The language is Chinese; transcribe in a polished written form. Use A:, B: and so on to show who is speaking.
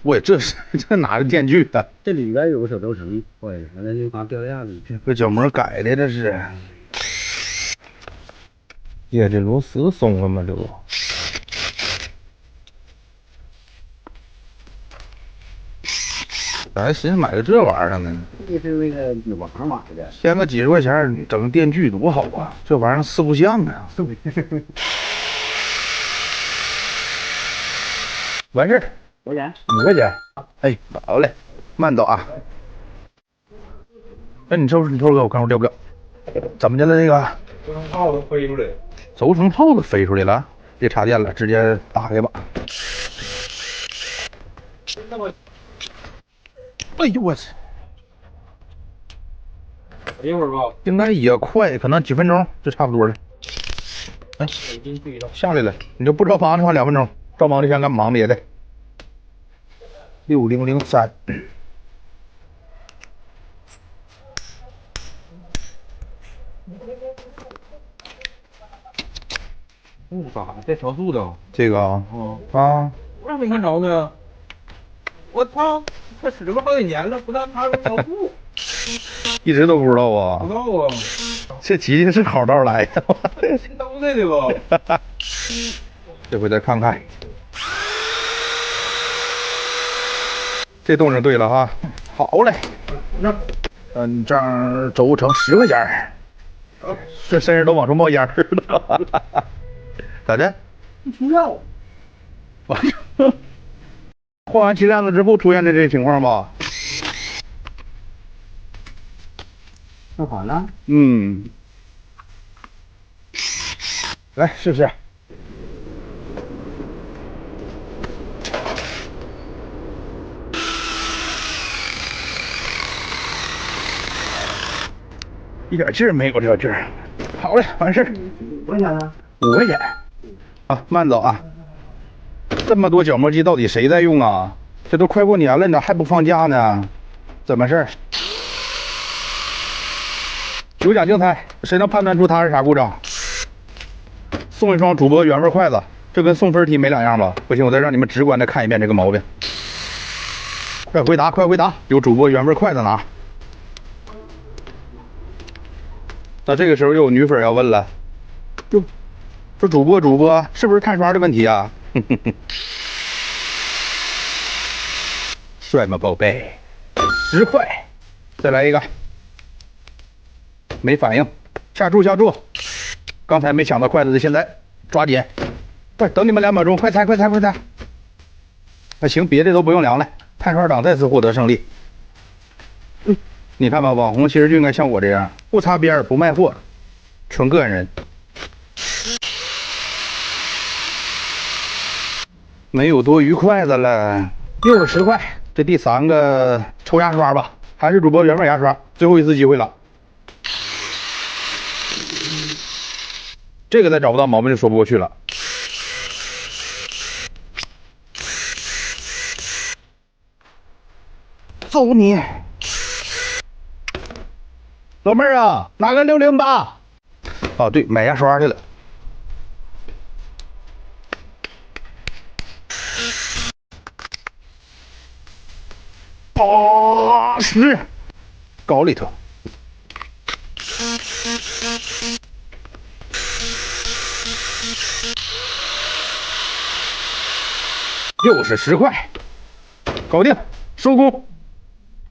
A: 喂，这是这哪是电锯的？
B: 这里边有个小轴承，坏了，完了就刚掉链子。
A: 这角膜改的这是。耶，这螺丝松了吗？这不。咋还寻思买个这玩意儿呢？
B: 这是那个女王买的，
A: 添个几十块钱整个电锯多好啊！这玩意儿四不像啊。完事儿，
B: 多少钱
A: 5块钱。哎，好嘞，慢走啊。哎，你收拾给我看会掉不掉？怎么的了那个？
C: 轴承泡子飞出来。
A: 轴承泡子飞出来了，别插电了，直接打开吧。哎呦我操！
C: 一会儿吧，
A: 应该也快，可能几分钟就差不多了。哎，下来了，你就不着忙的话2分钟，着忙就先干忙别的。6003。
C: 干啥？带调速的。
A: 这个啊，啊，
C: 我咋没看着呢？我操，他使过好几年了，不但他调速，
A: 一直都不知道
C: 不
A: 啊。
C: 知道啊。
A: 这骑的是好道来的。
C: 都这个吧。
A: 这回再看看，这动静对了哈。好嘞，这样轴承10块钱。这身上都往出冒烟了。咋的？
B: 不需要。
A: 换完气链子之后出现的这情况吧？
B: 那好了。
A: 嗯。来试试。一点劲儿没有，这劲儿。好嘞，完事儿。
B: 多少钱呢
A: 5块钱。啊，慢走啊！这么多角磨机，到底谁在用啊？这都快过年了，你咋还不放假呢？怎么事儿？有奖竞猜，谁能判断出它是啥故障？送一双主播原味筷子，这跟送分题没两样吧？不行，我再让你们直观的看一遍这个毛病。快回答，快回答！有主播原味筷子拿。那这个时候又有女粉要问了，哟，说主播是不是看刷的问题啊？帅吗，宝贝？10块，再来一个。没反应，下注。刚才没抢到筷子的，现在抓紧，快等你们2秒钟，快猜！那行，别的都不用量了，碳刷党再次获得胜利。你看吧，网红其实就应该像我这样，不擦边不卖货，纯个人。没有多余筷子了，又是10块。这第3个抽牙刷吧，还是主播原味牙刷，最后一次机会了。这个再找不到毛病就说不过去了。揍你！老妹儿啊，拿个608。哦，对，买牙刷去了。80，高里头。又是10块，搞定，收工。